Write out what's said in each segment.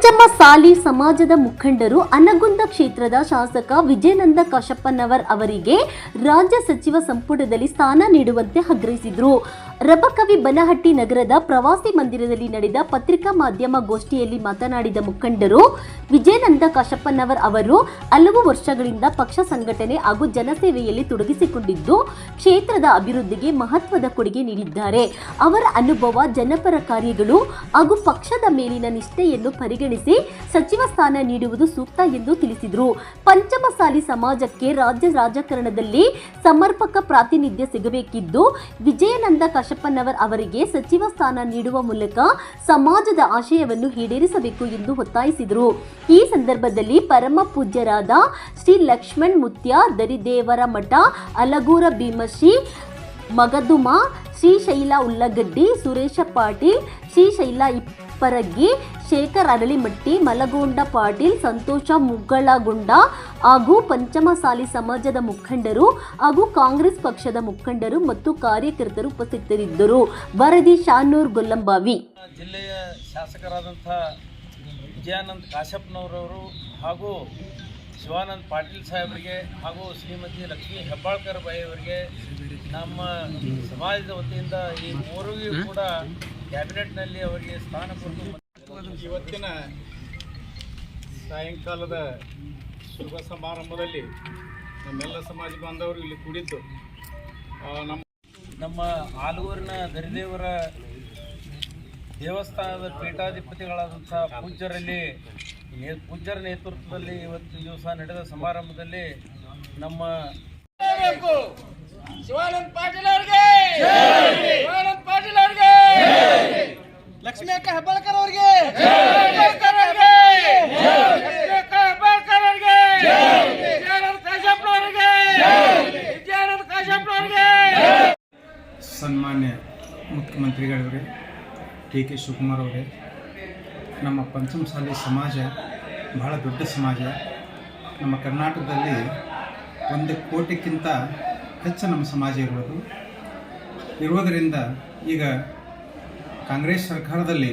ಪಂಚಮಸಾಲಿ ಸಮಾಜದ ಮುಖಂಡರು ಅನಗುಂದ ಕ್ಷೇತ್ರದ ಶಾಸಕ ವಿಜಯಾನಂದ ಕಾಶಪ್ಪನವರ್ ಅವರಿಗೆ ರಾಜ್ಯ ಸಚಿವ ಸಂಪುಟದಲ್ಲಿ ಸ್ಥಾನ ನೀಡುವಂತೆ ಆಗ್ರಹಿಸಿದರು. ರಬಕವಿ ಬನಹಟ್ಟಿ ನಗರದ ಪ್ರವಾಸಿ ಮಂದಿರದಲ್ಲಿ ನಡೆದ ಪತ್ರಿಕಾ ಮಾಧ್ಯಮ ಗೋಷ್ಠಿಯಲ್ಲಿ ಮಾತನಾಡಿದ ಮುಖಂಡರು, ವಿಜಯಾನಂದ ಕಾಶಪ್ಪನವರ್ ಅವರು ಹಲವು ವರ್ಷಗಳಿಂದ ಪಕ್ಷ ಸಂಘಟನೆ ಹಾಗೂ ಜನಸೇವೆಯಲ್ಲಿ ತೊಡಗಿಸಿಕೊಂಡಿದ್ದು ಕ್ಷೇತ್ರದ ಅಭಿವೃದ್ಧಿಗೆ ಮಹತ್ವದ ಕೊಡುಗೆ ನೀಡಿದ್ದಾರೆ. ಅವರ ಅನುಭವ, ಜನಪರ ಕಾರ್ಯಗಳು ಹಾಗೂ ಪಕ್ಷದ ಮೇಲಿನ ನಿಷ್ಠೆಯನ್ನು ಪರಿಗಣಿಸಿ ಸಚಿವ ಸ್ಥಾನ ನೀಡುವುದು ಸೂಕ್ತ ಎಂದು ತಿಳಿಸಿದರು. ಪಂಚಮಸಾಲಿ ಸಮಾಜಕ್ಕೆ ರಾಜ್ಯ ರಾಜಕಾರಣದಲ್ಲಿ ಸಮರ್ಪಕ ಪ್ರಾತಿನಿಧ್ಯ ಸಿಗಬೇಕಿದ್ದು ವಿಜಯಾನಂದ ಕಾಶಪ್ಪನವರ್ ಅವರಿಗೆ ಸಚಿವ ಸ್ಥಾನ ನೀಡುವ ಮೂಲಕ ಸಮಾಜದ ಆಶಯವನ್ನು ಈಡೇರಿಸಬೇಕು ಎಂದು ಒತ್ತಾಯಿಸಿದರು. ಈ ಸಂದರ್ಭದಲ್ಲಿ ಪರಮ ಪೂಜ್ಯರಾದ ಶ್ರೀ ಲಕ್ಷ್ಮಣ್ ಮುತ್ಯ ದರಿದೇವರ ಮಠ, ಅಲಗೂರ ಭೀಮಶ್ರೀ ಮಗದುಮ, ಶ್ರೀಶೈಲ ಉಳ್ಳಗಡ್ಡಿ, ಸುರೇಶ ಪಾಟೀಲ್, ಶ್ರೀಶೈಲ ಇಪ್ಪರಗಿ, ಶೇಖರ್ ಅರಳಿಮಟ್ಟಿ, ಮಲಗೊಂಡ ಪಾಟೀಲ್, ಸಂತೋಷ ಮುಗಳಗುಂಡ ಹಾಗೂ ಪಂಚಮಸಾಲಿ ಸಮಾಜದ ಮುಖಂಡರು ಹಾಗೂ ಕಾಂಗ್ರೆಸ್ ಪಕ್ಷದ ಮುಖಂಡರು ಮತ್ತು ಕಾರ್ಯಕರ್ತರು ಉಪಸ್ಥಿತರಿದ್ದರು. ವರದಿ ಶಾನೂರ್ ಗೊಲ್ಲಂಬಾವಿ. ಜಿಲ್ಲೆಯ ಶಾಸಕರಾದಂಥ ವಿಜಯಾನಂದ ಕಾಶಪ್ಪನವರವರು ಹಾಗೂ ಶಿವಾನಂದ ಪಾಟೀಲ್ ಸಾಹೇಬರಿಗೆ ಹಾಗೂ ಶ್ರೀಮತಿ ಲಕ್ಷ್ಮೀ ಹೆಬ್ಬಾಳ್ಕರ್ ಬಾಯಿ ಅವರಿಗೆ ನಮ್ಮ ಸಮಾಜದ ವತಿಯಿಂದ ಈ ಮೂರಿಗೂ ಕೂಡ ಕ್ಯಾಬಿನೆಟ್ನಲ್ಲಿ ಅವರಿಗೆ ಸ್ಥಾನ ಕೊಟ್ಟು ಇವತ್ತಿನ ಸಾಯಂಕಾಲದ ಶುಭ ಸಮಾರಂಭದಲ್ಲಿ ನಮ್ಮೆಲ್ಲ ಸಮಾಜ ಬಾಂಧವರು ಇಲ್ಲಿ ಕೂಡಿದ್ದು ನಮ್ಮ ಆಲೂರಿನ ದರಿದೇವರ ದೇವಸ್ಥಾನದ ಪೀಠಾಧಿಪತಿಗಳಾದಂಥ ಪೂಜ್ಯರ ನೇತೃತ್ವದಲ್ಲಿ ಇವತ್ತು ದಿವಸ ನಡೆದ ಸಮಾರಂಭದಲ್ಲಿ ನಮ್ಮ ಶಿವಾನಂದ ಪಾಟೀಲ್ ಅವರಿಗೆ, ಶಿವಾನಂದ ಪಾಟೀಲ್ ಅವರಿಗೆ, ಲಕ್ಷ್ಮೀ ಅಕ್ಕ ಹೆಬ್ಬಾಳ್ಕರ್ ಅವರಿಗೆ, ಸನ್ಮಾನ್ಯ ಮುಖ್ಯಮಂತ್ರಿಗಳವರೇ, ಡಿ ಕೆ ಶಿವಕುಮಾರ್ ಅವರೇ, ನಮ್ಮ ಪಂಚಮಸಾಲಿ ಸಮಾಜ ಬಹಳ ದೊಡ್ಡ ಸಮಾಜ. ನಮ್ಮ ಕರ್ನಾಟಕದಲ್ಲಿ 1 ಕೋಟಿಗಿಂತ ಹೆಚ್ಚು ನಮ್ಮ ಸಮಾಜ ಇರುವುದರಿಂದ ಈಗ ಕಾಂಗ್ರೆಸ್ ಸರ್ಕಾರದಲ್ಲಿ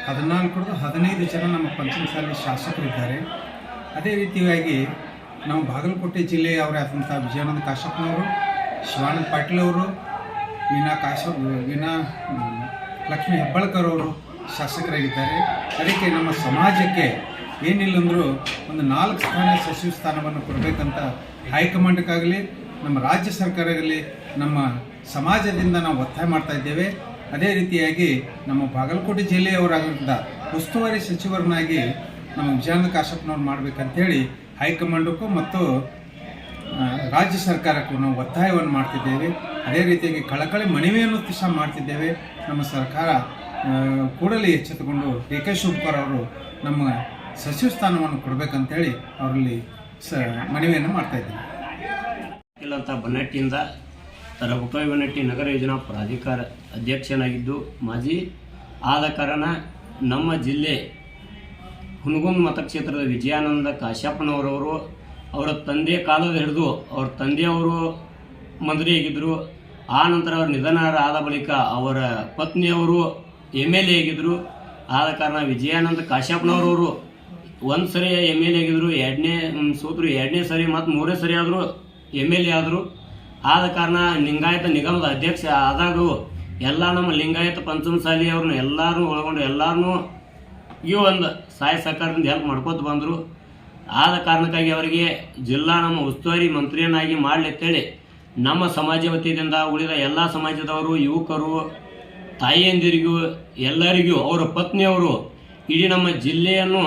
14-15 ಜನ ನಮ್ಮ ಪಂಚಮಸಾಲಿ ಶಾಸಕರಿದ್ದಾರೆ. ಅದೇ ರೀತಿಯಾಗಿ ನಮ್ಮ ಬಾಗಲಕೋಟೆ ಜಿಲ್ಲೆಯವರಾದಂಥ ವಿಜಯಾನಂದ ಕಾಶಪ್ಪನವರು, ಶಿವಾನಂದ ಪಾಟೀಲ್ ಅವರು, ಲಕ್ಷ್ಮೀ ಹೆಬ್ಬಾಳ್ಕರ್ ಅವರು ಶಾಸಕರಾಗಿದ್ದಾರೆ. ಅದಕ್ಕೆ ನಮ್ಮ ಸಮಾಜಕ್ಕೆ ಏನಿಲ್ಲಂದರೂ ಒಂದು 4 ಸ್ಥಾನ ಸಚಿವ ಸ್ಥಾನವನ್ನು ಕೊಡಬೇಕಂತ ಹೈಕಮಾಂಡ್ಗಾಗಲಿ ನಮ್ಮ ರಾಜ್ಯ ಸರ್ಕಾರದಲ್ಲಿ ನಮ್ಮ ಸಮಾಜದಿಂದ ನಾವು ಒತ್ತಾಯ ಮಾಡ್ತಾ ಇದ್ದೇವೆ. ಅದೇ ರೀತಿಯಾಗಿ ನಮ್ಮ ಬಾಗಲಕೋಟೆ ಜಿಲ್ಲೆಯವರಾಗಿದ್ದ ಉಸ್ತುವಾರಿ ಸಚಿವರನ್ನಾಗಿ ನಮ್ಮ ವಿಜಯಾನಂದ ಕಾಶಪ್ಪನವ್ರು ಮಾಡಬೇಕಂತೇಳಿ ಹೈಕಮಾಂಡಕ್ಕೂ ಮತ್ತು ರಾಜ್ಯ ಸರ್ಕಾರಕ್ಕೂ ನಾವು ಒತ್ತಾಯವನ್ನು ಮಾಡ್ತಿದ್ದೇವೆ. ಅದೇ ರೀತಿಯಾಗಿ ಕಳಕಳಿ ಮನವಿಯನ್ನು ಸಹ ಮಾಡ್ತಿದ್ದೇವೆ. ನಮ್ಮ ಸರ್ಕಾರ ಕೂಡಲೇ ಎಚ್ಚೆತ್ತುಕೊಂಡು ಡಿ ಕೆ ಶಿವಕುಮಾರ್ ಅವರು ನಮ್ಮ ಸಚಿವ ಸ್ಥಾನವನ್ನು ಕೊಡಬೇಕಂತೇಳಿ ಅವರಲ್ಲಿ ಮನವಿಯನ್ನು ಮಾಡ್ತಾ ಇದ್ದೀವಿ. ಅಂತ ಬನ್ನಟ್ಟಿಯಿಂದ ರಬಕವಿ ಬನ್ನಟ್ಟಿ ನಗರ ಯೋಜನಾ ಪ್ರಾಧಿಕಾರ ಅಧ್ಯಕ್ಷನಾಗಿದ್ದು ಮಾಜಿ ಆದ ಕಾರಣ ನಮ್ಮ ಜಿಲ್ಲೆ ಹುನಗುಂದ ಮತಕ್ಷೇತ್ರದ ವಿಜಯಾನಂದ ಕಾಶಪ್ಪನವರವರು ಅವರ ತಂದೆ ಕಾಲದ ಹಿಡಿದು ಅವ್ರ ತಂದೆಯವರು ಮಂತ್ರಿಯಾಗಿದ್ದರು. ಆ ನಂತರ ಅವರ ನಿಧನರಾದ ಬಳಿಕ ಅವರ ಪತ್ನಿಯವರು MLA ಆಗಿದ್ದರು. ಆದ ಕಾರಣ ವಿಜಯಾನಂದ ಕಾಶಪ್ಪನವರವರು 1 ಸರಿ MLA ಆಗಿದ್ದರು, 2ನೇ ಸೋತರು, 2ನೇ ಸರಿ ಮತ್ತು 3ನೇ ಸರಿ ಆದರೂ MLA ಆದರು. ಆದ ಕಾರಣ ಲಿಂಗಾಯತ ನಿಗಮದ ಅಧ್ಯಕ್ಷ ಆದಾಗೂ ಎಲ್ಲ ನಮ್ಮ ಲಿಂಗಾಯತ ಪಂಚಮಸಾಲಿ ಅವ್ರನ್ನ ಎಲ್ಲರೂ ಒಳಗೊಂಡು ಎಲ್ಲರೂ ಈ ಒಂದು ಸಹಾಯ ಸಹಕಾರದಿಂದ ಹೆಲ್ಪ್ ಮಾಡ್ಕೋತ ಬಂದರು. ಆದ ಕಾರಣಕ್ಕಾಗಿ ಅವರಿಗೆ ಜಿಲ್ಲಾ ನಮ್ಮ ಉಸ್ತುವಾರಿ ಮಂತ್ರಿಯನ್ನಾಗಿ ಮಾಡಲಿತ್ತೇಳಿ ನಮ್ಮ ಸಮಾಜ ವತಿಯಿಂದ ಉಳಿದ ಎಲ್ಲ ಸಮಾಜದವರು, ಯುವಕರು, ತಾಯಿಯಂದಿರಿಗೂ ಎಲ್ಲರಿಗೂ ಅವರ ಪತ್ನಿಯವರು ಇಡೀ ನಮ್ಮ ಜಿಲ್ಲೆಯನ್ನು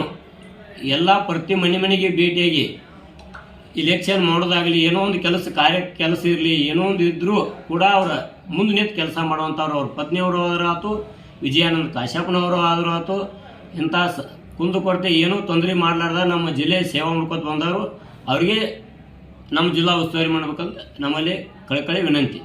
ಎಲ್ಲ ಪ್ರತಿ ಮನೆಗೆ ಭೇಟಿಯಾಗಿ ಇಲೆಕ್ಷನ್ ಮಾಡೋದಾಗಲಿ, ಏನೋ ಒಂದು ಕೆಲಸ ಇರಲಿ, ಏನೋ ಒಂದು ಇದ್ದರೂ ಕೂಡ ಅವರ ಮುಂದೆ ನಿಂತು ಕೆಲಸ ಮಾಡುವಂಥವ್ರು ಅವ್ರ ಪತ್ನಿಯವರು ಆದರೂ ಆಯ್ತು, ವಿಜಯಾನಂದ ಕಾಶಪ್ಪನವರು ಆದರೂ ಆಯ್ತು, ಇಂಥ ಕುಂದುಕೊರತೆ ಏನೂ ತೊಂದರೆ ಮಾಡಲಾರ್ದ ನಮ್ಮ ಜಿಲ್ಲೆ ಸೇವೆ ಮಾಡ್ಕೊತ ಬಂದವರು ಅವರಿಗೆ ನಮ್ಮ ಜಿಲ್ಲಾ ಉಸ್ತುವಾರಿ ಮಾಡ್ಬೇಕಂತ ನಮ್ಮಲ್ಲಿ ಕಳಕಳಿ ವಿನಂತಿ.